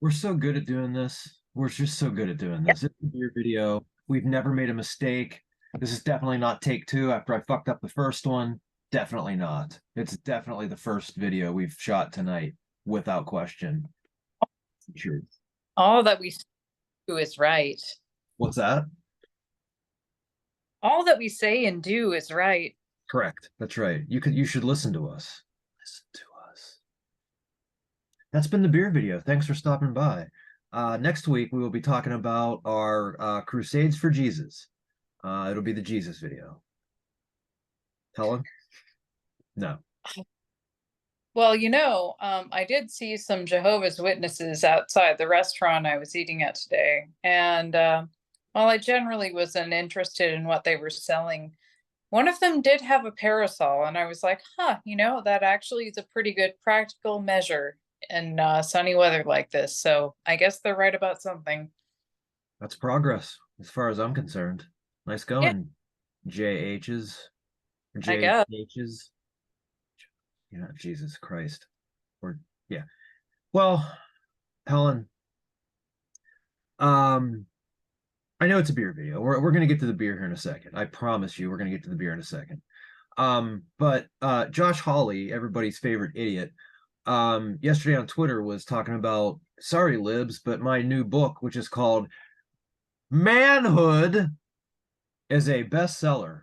We're so good at doing this. We're just so good at doing this. It's a beer video. We've never made a mistake. This is definitely not take two after I fucked up the first one. Definitely not. It's definitely the first video we've shot tonight, without question. Truth. All that we do is right. What's that? All that we say and do is right. Correct. That's right. You should listen to us. Listen to us. That's been the beer video. Thanks for stopping by. Next week we will be talking about our Crusades for Jesus. It'll be the Jesus video. Helen? No. Well, I did see some Jehovah's Witnesses outside the restaurant I was eating at today. And while I generally wasn't interested in what they were selling, one of them did have a parasol. And I was like, that actually is a pretty good practical measure in sunny weather like this. So I guess they're right about something. That's progress, as far as I'm concerned. Nice Yeah, going, JHs or I guess. JHs. Jesus Christ. Or yeah. Well, Helen, I know it's a beer video. We're gonna get to the beer here in a second. I promise you, we're gonna get to the beer in a second. But Josh Hawley, everybody's favorite idiot, yesterday on Twitter was talking about, sorry libs, but my new book, which is called Manhood, is a bestseller.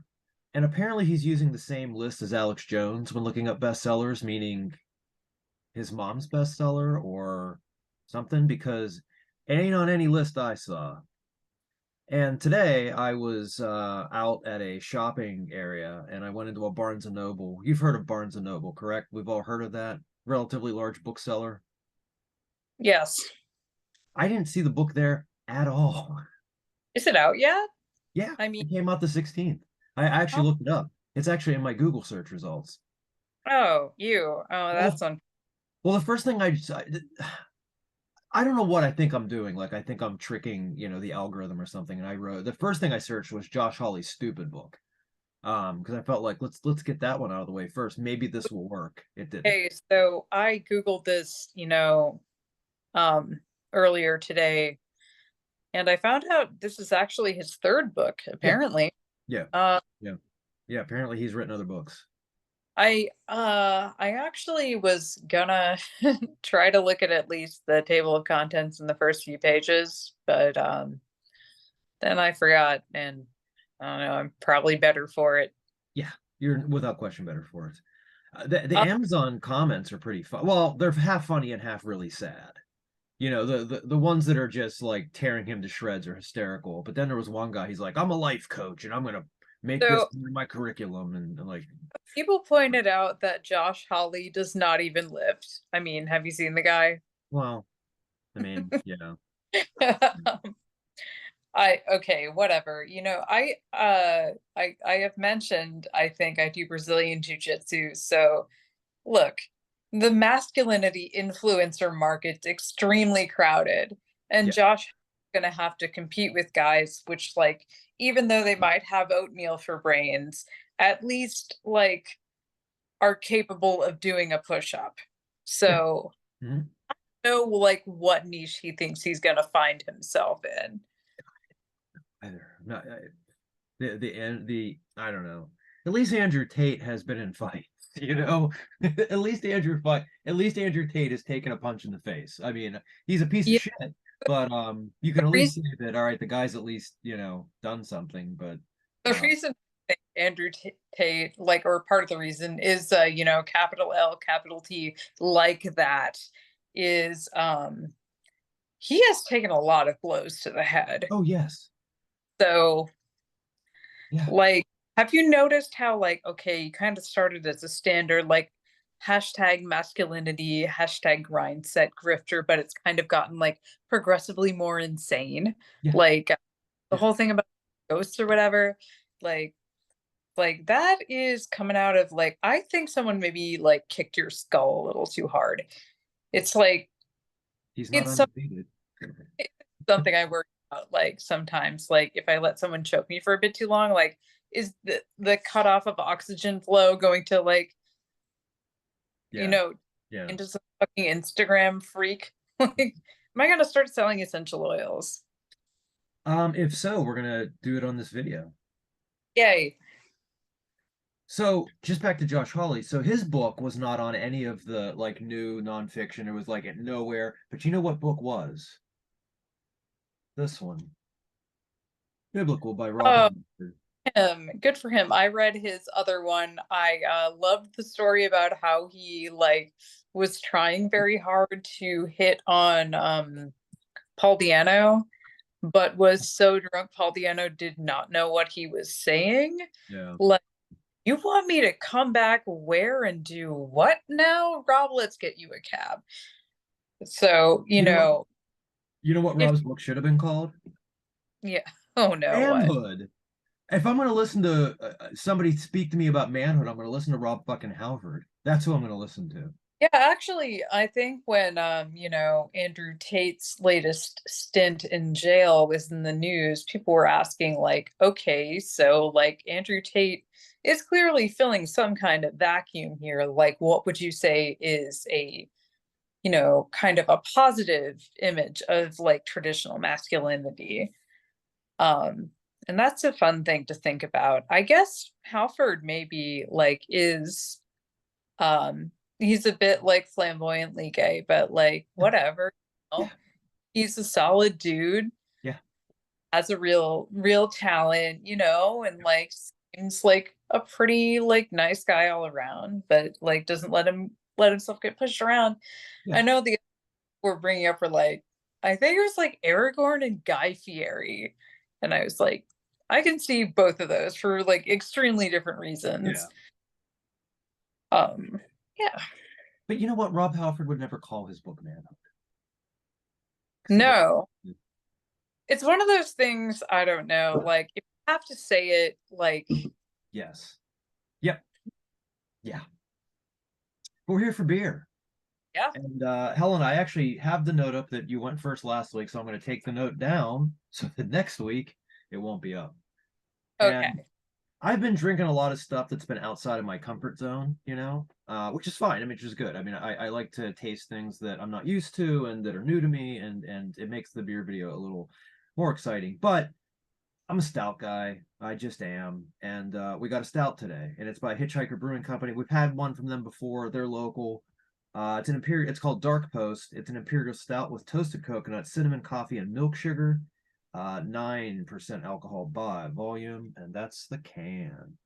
And apparently he's using the same list as Alex Jones when looking up bestsellers, meaning his mom's bestseller or something, because it ain't on any list I saw. And today I was out at a shopping area and I went into a Barnes and Noble. You've heard of Barnes and Noble, correct? We've all heard of that relatively large bookseller. Yes. I didn't see the book there at all. Is it out yet? Yeah, I mean, it came out the 16th. I oh, actually looked it up. It's actually in my Google search results. oh, you. Oh, Well, that's on. well, the first thing I don't know what I think I'm doing. Like I think I'm tricking, the algorithm or something. And I wrote the first thing I searched was Josh Hawley's stupid book. Because I felt like let's get that one out of the way first. Maybe this will work. It didn't. Okay, so I Googled this, um, earlier today, and I found out this is actually his third book, Yeah, apparently. yeah, Uh, yeah, yeah. Apparently he's written other books. I actually was gonna try to look at least the table of contents in the first few pages, but then I forgot, and I don't know, I'm probably better for it. Yeah, you're without question better for it. The Uh, Amazon comments are pretty fun. Well, they're half funny and half really sad. The ones that are just like tearing him to shreds are hysterical. But then there was one guy, he's like, I'm a life coach and I'm gonna make this so my curriculum, and like, people pointed out that Josh Hawley does not even lift. I mean, have you seen the guy? well, I mean, I okay, whatever. I have mentioned I think I do Brazilian jiu-jitsu. So look, the masculinity influencer market's extremely crowded, and yeah, Josh is gonna have to compete with guys which, like, even though they might have oatmeal for brains, at least like are capable of doing a push-up. yeah. So Mhm. know like what niche he thinks he's gonna find himself in. Either not the I don't know. At least Andrew Tate has been in fights, at least Andrew Tate has taken a punch in the face. I mean, he's a piece of Yeah, shit, but you can the at least reason say that all right, the guy's at least, done something, but the reason I think Andrew Tate, like, or part of the reason is, capital L, capital T, like that, is he has taken a lot of blows to the head. oh yes. So, Yeah. like, have you noticed how, like, okay, you kind of started as a standard, like, hashtag masculinity, hashtag grind set grifter, but it's kind of gotten like progressively more insane. Yeah. Like the Yeah. whole thing about ghosts or whatever, like that is coming out of, like, I think someone maybe like kicked your skull a little too hard. It's like He's not it's undefeated. it's something I worry about, like, sometimes, like, if I let someone choke me for a bit too long, like, is the cutoff of oxygen flow going to, like, you Yeah. know Yeah. into some fucking Instagram freak? Like, Am I gonna start selling essential oils? If so, we're gonna do it on this video. Yay. So just back to Josh Hawley. So his book was not on any of the like new nonfiction. It was like at nowhere. But you know what book was? This one. Biblical by Rob Oh, Halford. good for him. I read his other one. I loved the story about how he like was trying very hard to hit on Paul Diano, but was so drunk Paul Diano did not know what he was saying. Yeah. Like, you want me to come back where and do what now? Rob, let's get you a cab. So, You know what? You know what if Rob's book should have been called? yeah. Oh no, what? Manhood. If I'm going to listen to somebody speak to me about manhood, I'm going to listen to Rob fucking Halford. That's who I'm going to listen to. Yeah, actually, I think when Andrew Tate's latest stint in jail was in the news, people were asking like, okay, so like Andrew Tate is clearly filling some kind of vacuum here. Like, what would you say is a, kind of a positive image of like traditional masculinity? Um, and that's a fun thing to think about. I guess Halford maybe like is um he's a bit like flamboyantly gay, but like whatever. You Yeah. know? He's a solid dude, Yeah. has a real talent, and like seems like a pretty like nice guy all around, but like doesn't let himself get pushed around. I Yeah. know the we're bringing up were like I think it was like Aragorn and Guy Fieri, and I was like I can see both of those for like extremely different Yeah. reasons. Um, yeah. But you know what? Rob Halford would never call his book Manhood. Because he doesn't. No, it's one of those things I don't know. Like, if you have to say it, like, Yes. Yep. Yeah. We're here for beer. yeah, And Helen, I actually have the note up that you went first last week, so I'm going to take the note down so that next week it won't be up. And okay, I've been drinking a lot of stuff that's been outside of my comfort zone, which is fine. I mean, which is good. I mean, I like to taste things that I'm not used to and that are new to me, and it makes the beer video a little more exciting. But I'm a stout guy. I just am. And we got a stout today, and it's by Hitchhiker Brewing Company. We've had one from them before. They're local. It's an imperial. It's called Dark Post. It's an imperial stout with toasted coconut, cinnamon, coffee, and milk sugar. 9% alcohol by volume, and that's the can.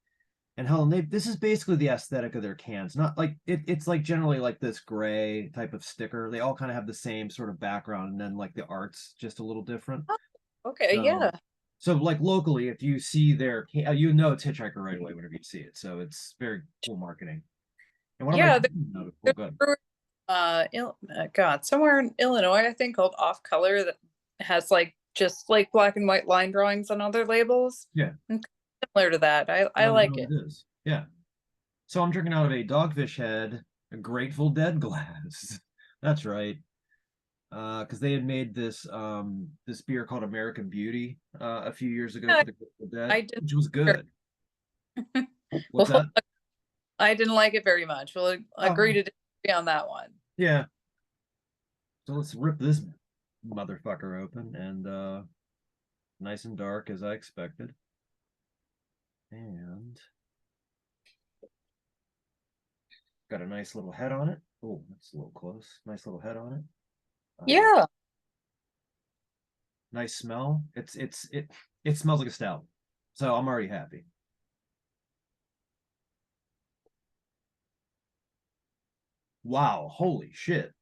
And Helen, this is basically the aesthetic of their cans. Not like it's like generally like this gray type of sticker. They all kind of have the same sort of background, and then like the art's just a little different. okay, So, yeah, so like locally, if you see their, you know it's Hitchhiker right away whenever you see it. So it's very cool marketing. And what am I yeah. drinking out of? Oh, There's good. a brewery, God, somewhere in Illinois, I think, called Off Color that has like just like black and white line drawings on other labels. Yeah, And similar to that, I I don't know like what it. it is. Yeah. So I'm drinking out of a Dogfish Head, a Grateful Dead glass. That's right. Because they had made this beer called American Beauty a few years ago Yeah, for the Grateful Dead, I didn't. which was good. What's Well, that? I didn't like it very much. We'll agree Oh, to disagree on that one. yeah. So let's rip this motherfucker open and nice and dark as I expected. And got a nice little head on it. Oh, that's a little close. Nice little head on it. Yeah. Nice smell. It smells like a stout. So I'm already happy. Wow, holy shit.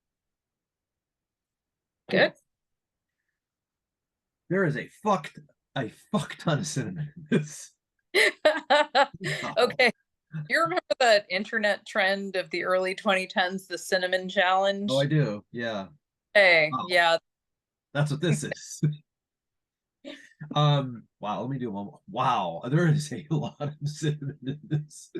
Good. There is a fuck ton of cinnamon in this. Wow. Okay. You remember that internet trend of the early 2010s, the cinnamon Oh, I challenge? do. Yeah. Hey, Wow. yeah. That's what this is. Wow, let me do one. Wow, there is a lot of cinnamon in this.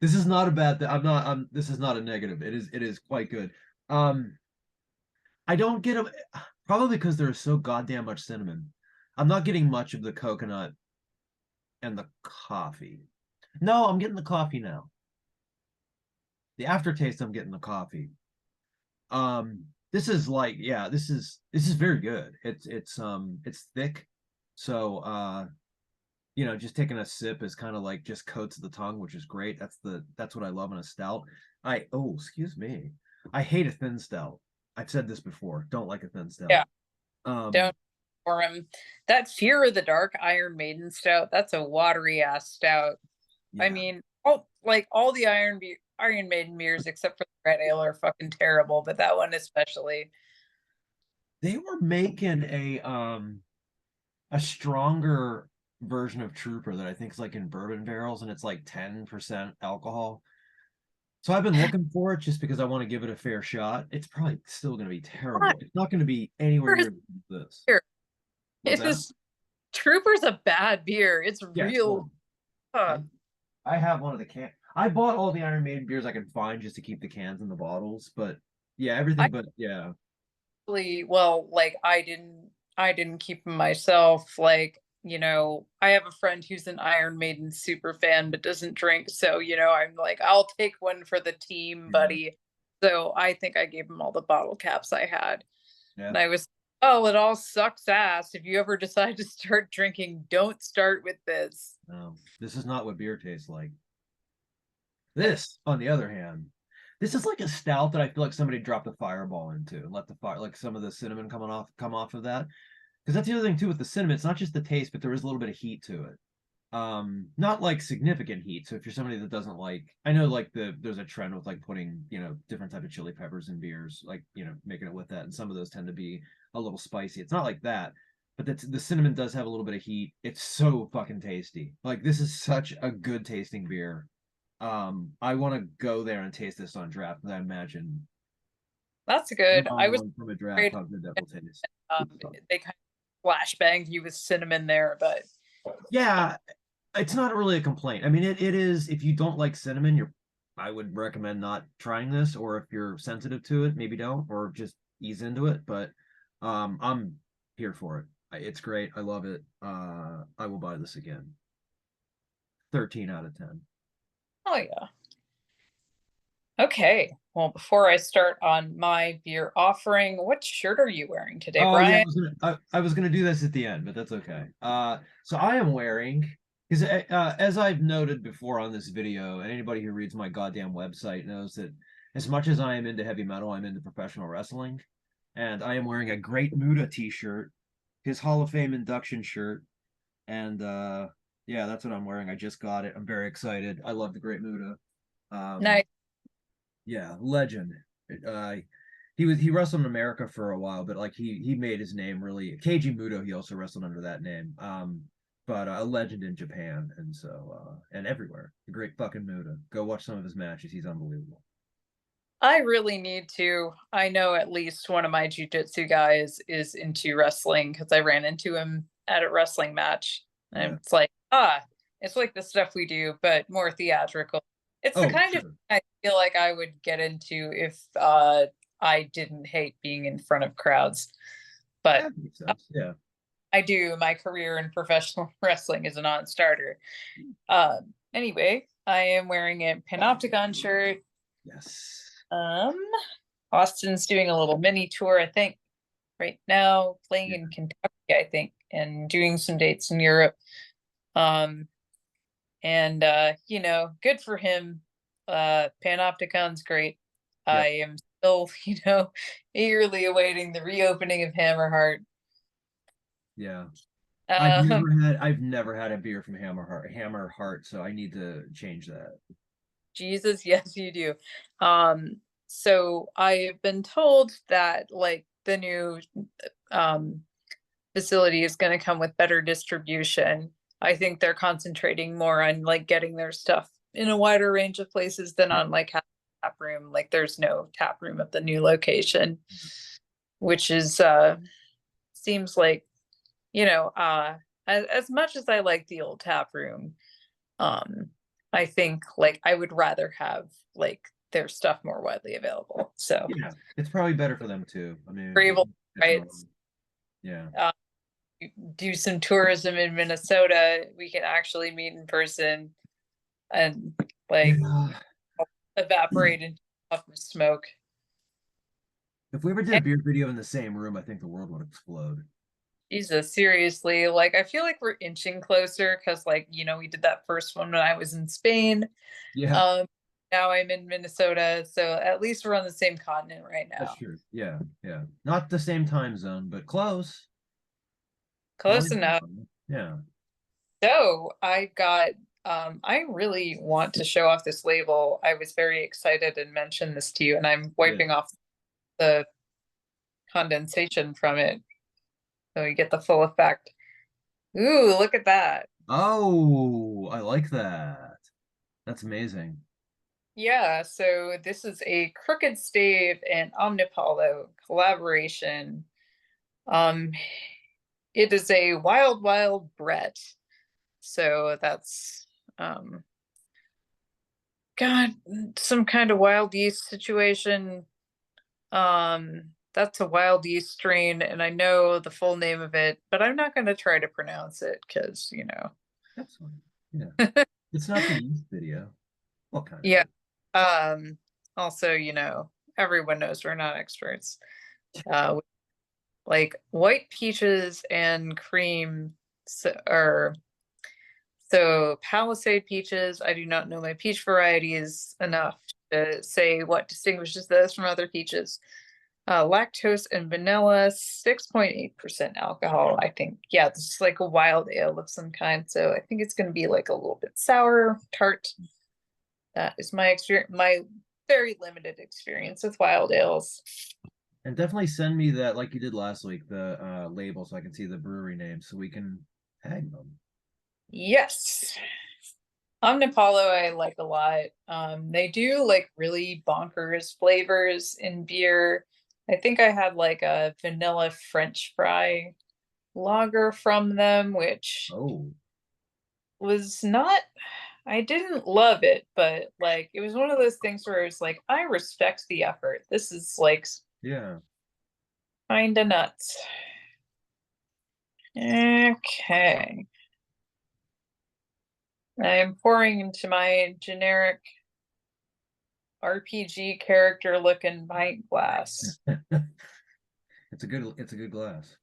This is not a bad thing. This is not a negative. It is quite good. Um I don't get them probably because there's so goddamn much cinnamon. I'm not getting much of the coconut and the coffee. No, I'm getting the coffee now. The aftertaste, I'm getting the coffee. This is like, yeah, this is very good. It's thick. So just taking a sip is kind of like just coats the tongue, which is great. That's what I love in a stout. Excuse me. I hate a thin stout. I've said this before. Don't like a thin Yeah, stout. Um, don't for him. That Fear of the Dark Iron Maiden stout, that's a watery ass stout. I yeah. mean, all the Iron Maiden beers except for the red ale are fucking terrible, but that one especially. They were making a stronger version of Trooper that I think is like in bourbon barrels and it's like 10% alcohol. So I've been looking for it just because I want to give it a fair shot. It's probably still going to be God, terrible. It's not going to be anywhere Trooper is near this. beer. What's It that? is Trooper's a bad beer. It's Yeah, it's real. horrible. Uh, I have one of the can. I bought all the Iron Maiden beers I could find just to keep the cans and the bottles, but yeah, I everything but yeah. actually, well, like I didn't keep them myself. Like, I have a friend who's an Iron Maiden super fan but doesn't drink. So, I'm like, I'll take one for the team, Yeah. buddy. So I think I gave him all the bottle caps I had. Yeah. And I was, oh, it all sucks ass. If you ever decide to start drinking, don't start with this. No, this is not what beer tastes like. This, on the other hand, this is like a stout that I feel like somebody dropped a fireball into and let the fire, like some of the cinnamon come off of that. Because that's the other thing too with the cinnamon. It's not just the taste, but there is a little bit of heat to it. Not like significant heat. So if you're somebody that doesn't like, I know like there's a trend with like putting different type of chili peppers in beers, like making it with that, and some of those tend to be a little spicy. It's not like that, but the cinnamon does have a little bit of heat. It's so fucking tasty. Like this is such a good tasting beer. I want to go there and taste this on draft because I imagine That's good. I was from a draft afraid how good that will taste. they kind of flashbanged you with cinnamon there, but Yeah, it's not really a complaint. I mean, it is if you don't like cinnamon, I would recommend not trying this, or if you're sensitive to it, maybe don't, or just ease into it. But I'm here for it. It's great. I love it. I will buy this again. 13 out of 10. oh yeah. Okay. Well, before I start on my beer offering, what shirt are you wearing today, Oh yeah, Brian? I was gonna do this at the end, but that's okay. So I am wearing because as I've noted before on this video, and anybody who reads my goddamn website knows that as much as I am into heavy metal, I'm into professional wrestling, and I am wearing a Great Muta t-shirt, his Hall of Fame induction shirt, and yeah, that's what I'm wearing. I just got it. I'm very excited. I love the Great Muta. Um, Nice. yeah, legend. Uh, he wrestled in America for a while, but like he made his name really. Keiji Muto, he also wrestled under that name. But a legend in Japan, and so and everywhere. A great fucking Muta. Go watch some of his matches. He's unbelievable. I really need to. I know at least one of my jujitsu guys is into wrestling because I ran into him at a wrestling match. And Yeah. it's like, it's like the stuff we do, but more theatrical. It's the Oh, kind of sure. I feel like I would get into if I didn't hate being in front of crowds. But That makes sense. Yeah. I do. My career in professional wrestling is a non-starter. Anyway, I am wearing a Panopticon shirt. Yes. Um, Austin's doing a little mini tour, I think, right now, playing Yeah. in Kentucky, I think, and doing some dates in Europe. Um, and good for him. Panopticon's great. I Yep. am still, eagerly awaiting the reopening of Hammerheart. Yeah. Um, I've never had a beer from Hammer Heart, so I need to change that. Jesus, yes, you do. So I've been told that like the new um facility is going to come with better distribution. I think they're concentrating more on like getting their stuff in a wider range of places than Yeah. on like tap room. Like there's no tap room at the new location, which is seems like, as much as I like the old tap room, um I think like I would rather have like their stuff more widely available. So Yeah. It's probably better for them too. I we're mean, able to right, technology. Yeah. uh, do some tourism in Minnesota. We can actually meet in person and like Yeah. evaporate into a puff of smoke. If we ever did a beer video in the same room, I think the world would explode. Jesus, seriously, like I feel like we're inching closer because like, we did that first one when I was in Spain. Yeah, Um, Now I'm in Minnesota, so at least we're on the same continent right that's now. true. Yeah, yeah. Not the same time zone, but close. Not Close even enough. far. Yeah. So I really want to show off this label. I was very excited and mentioned this to you, and I'm Yeah. wiping off the condensation from it so you get the full effect. Ooh, look at that. Oh, I like that. That's amazing. Yeah, so this is a Crooked Stave and Omnipollo collaboration. Um, it is a wild, wild Brett. So that's um God, some kind of wild yeast situation. That's a wild yeast strain, and I know the full name of it, but I'm not gonna try to pronounce it because, That's fine. Yeah. It's not the yeast video. What kind of yeah. yeast? Um, Also, everyone knows we're not experts. Uh, like white peaches and cream are so Palisade peaches. I do not know my peach varieties enough to say what distinguishes those from other peaches. Lactose and vanilla, 6.8% alcohol. I think, yeah, this is like a wild ale of some kind. So I think it's going to be like a little bit sour, tart. That is my experience, my very limited experience with wild ales. And definitely send me that, like you did last week, the label so I can see the brewery name so we can tag them. Yes. Omnipollo I like a lot. They do like really bonkers flavors in beer. I think I had like a vanilla French fry lager from them, which Oh, was not, I didn't love it, but like it was one of those things where it's like, I respect the effort. This is like yeah. kind of nuts. Okay. I'm pouring into my generic RPG character looking pint glass. It's a good glass.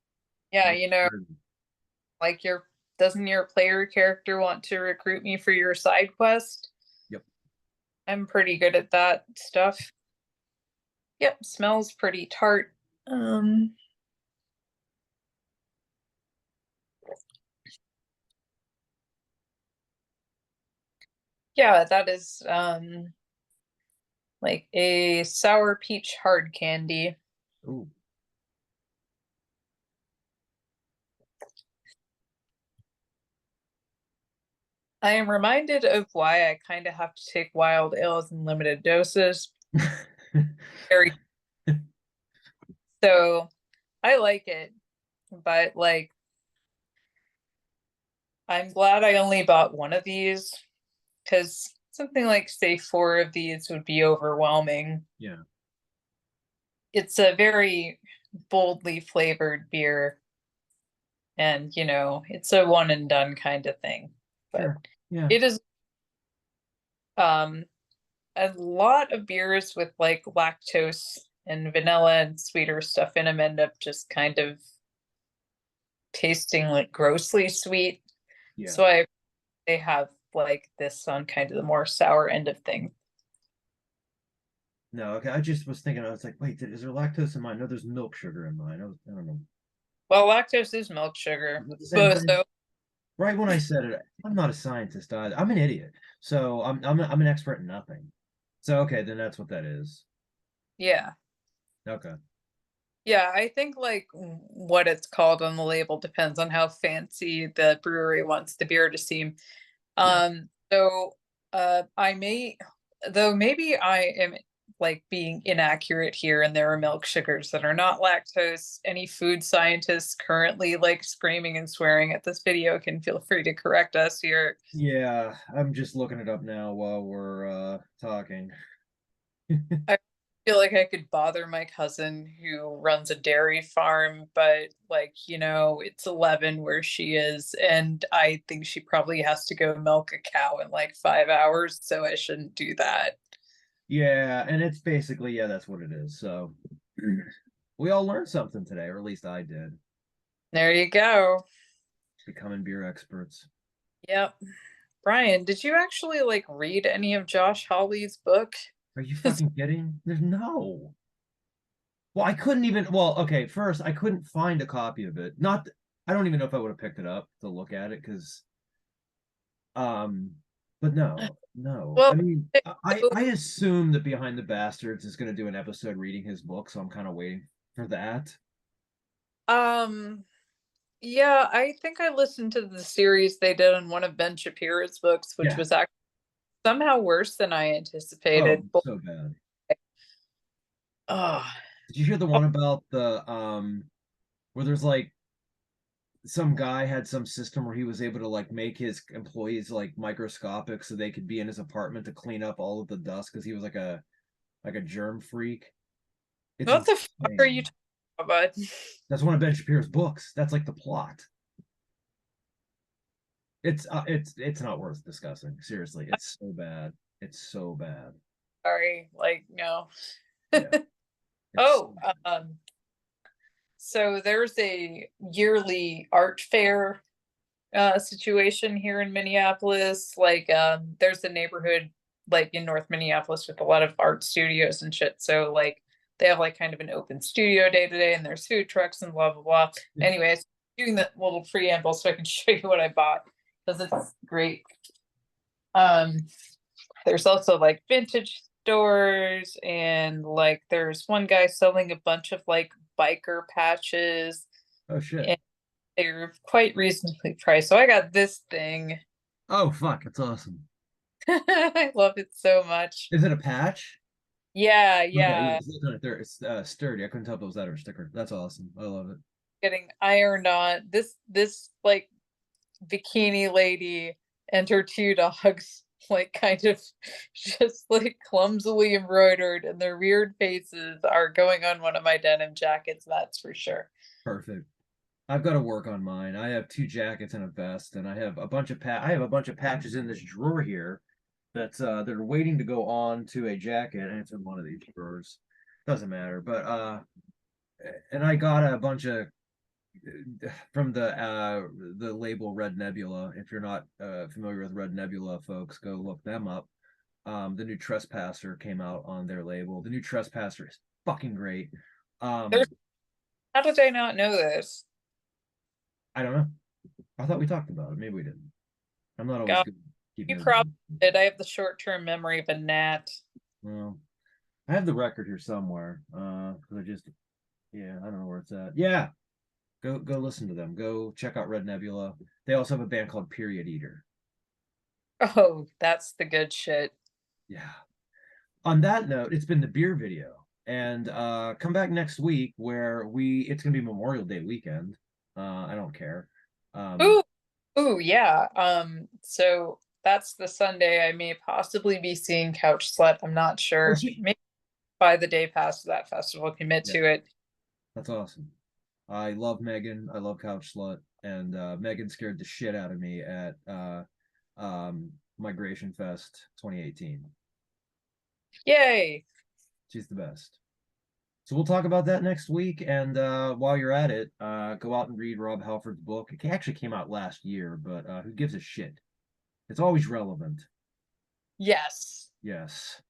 Yeah, Like, like doesn't your player character want to recruit me for your side quest? yep. I'm pretty good at that stuff. Yep, smells pretty tart. Um, yeah, that is like a sour peach hard candy. Ooh. I am reminded of why I kind of have to take wild ales in limited doses. Very so I like it, but like I'm glad I only bought one of these because something like say four of these would be overwhelming. Yeah. It's a very boldly flavored beer, and it's a one and done kind of thing. But Sure. Yeah. it is um a lot of beers with like lactose and vanilla and sweeter stuff in them end up just kind of tasting like grossly sweet. Yeah. So they have like this on kind of the more sour end of thing. No, okay. I just was thinking, I was like, wait, is there lactose in mine? No, there's milk sugar in mine. I don't know. Well, lactose is milk sugar. Is that the same thing? So Right when I said it, I'm not a scientist either. I'm an idiot. So I'm an expert in nothing. So okay, then that's what that is. yeah. Okay. Yeah, I think like what it's called on the label depends on how fancy the brewery wants the beer to seem. Yeah. I may, though maybe I am like being inaccurate here and there are milk sugars that are not lactose. Any food scientists currently like screaming and swearing at this video can feel free to correct us here. Yeah, I'm just looking it up now while we're talking. I feel like I could bother my cousin who runs a dairy farm, but like, it's 11 where she is, and I think she probably has to go milk a cow in like 5 hours, so I shouldn't do that. Yeah, and it's basically, yeah, that's what it is. So we all learned something today, or at least I did, There you go. becoming beer experts. Yep. Brian, did you actually like read any of Josh Hawley's book? Are you fucking kidding? There's no. Well, I couldn't even. Well, okay, first, I couldn't find a copy of it. Not, I don't even know if I would have picked it up to look at it because, um, but no, no. Well, I mean, I so, I assume that Behind the Bastards is going to do an episode reading his book, so I'm kind of waiting for that. um, yeah, I think I listened to the series they did on one of Ben Shapiro's books, which Yeah. was actually somehow worse than I Oh, anticipated. so bad. Oh, Did you hear the one about the where there's like some guy had some system where he was able to like make his employees like microscopic so they could be in his apartment to clean up all of the dust because he was like a germ freak. It's what the fuck are you insane. talking about? That's one of Ben Shapiro's books. That's like the plot. It's not worth discussing. Seriously, it's so bad. It's so bad. Sorry, like no. Yeah, it's Oh, so there's a yearly art fair situation here in Minneapolis. Like there's a neighborhood like in North Minneapolis with a lot of art studios and shit. So like they have like kind of an open studio day to day and there's food trucks and blah blah blah. yeah. Anyways, doing that little preamble so I can show you what I bought because it's great. Um there's also like vintage stores and like there's one guy selling a bunch of like biker patches Oh shit. and they're quite reasonably priced. So I got this thing. Oh fuck, that's awesome. I love it so much. Is it a patch? Yeah, Okay, yeah, yeah. it's sturdy. I couldn't tell if it was that or a sticker. That's awesome. I love it. Getting ironed on. This like bikini lady and her two dogs like kind of just like clumsily embroidered and their weird faces are going on one of my denim jackets, that's for sure. Perfect. I've got to work on mine. I have two jackets and a vest, and I have a bunch of patches in this drawer here that are waiting to go on to a jacket, and it's in one of these drawers. Doesn't matter. But and I got a bunch of from the label Red Nebula. If you're not familiar with Red Nebula, folks, go look them up. The new Trespasser came out on their label. The new Trespasser is fucking great. There's Um, how did I not know this? I don't know. I thought we talked about it. Maybe we didn't. I'm not always God, good at keeping you those. probably did. I have the short-term memory of a gnat. Well, I have the record here somewhere. I just, yeah, I don't know where it's at. Yeah, go listen to them. Go check out Red Nebula. They also have a band called Period Eater. Oh, that's the good shit. Yeah. On that note, it's been the beer video, and come back next week where it's gonna be Memorial Day weekend. I don't care. Um, Ooh, ooh, yeah. So that's the Sunday I may possibly be seeing Couch Slut. I'm not oh sure. shit. Maybe buy the day pass to that festival, commit Yeah, to it. that's awesome. I love Megan. I love Couch Slut, and Megan scared the shit out of me at Migration Fest 2018. Yay. She's the best. So we'll talk about that next week. And while you're at it, go out and read Rob Halford's book. It actually came out last year, but who gives a shit? It's always relevant. Yes. Yes.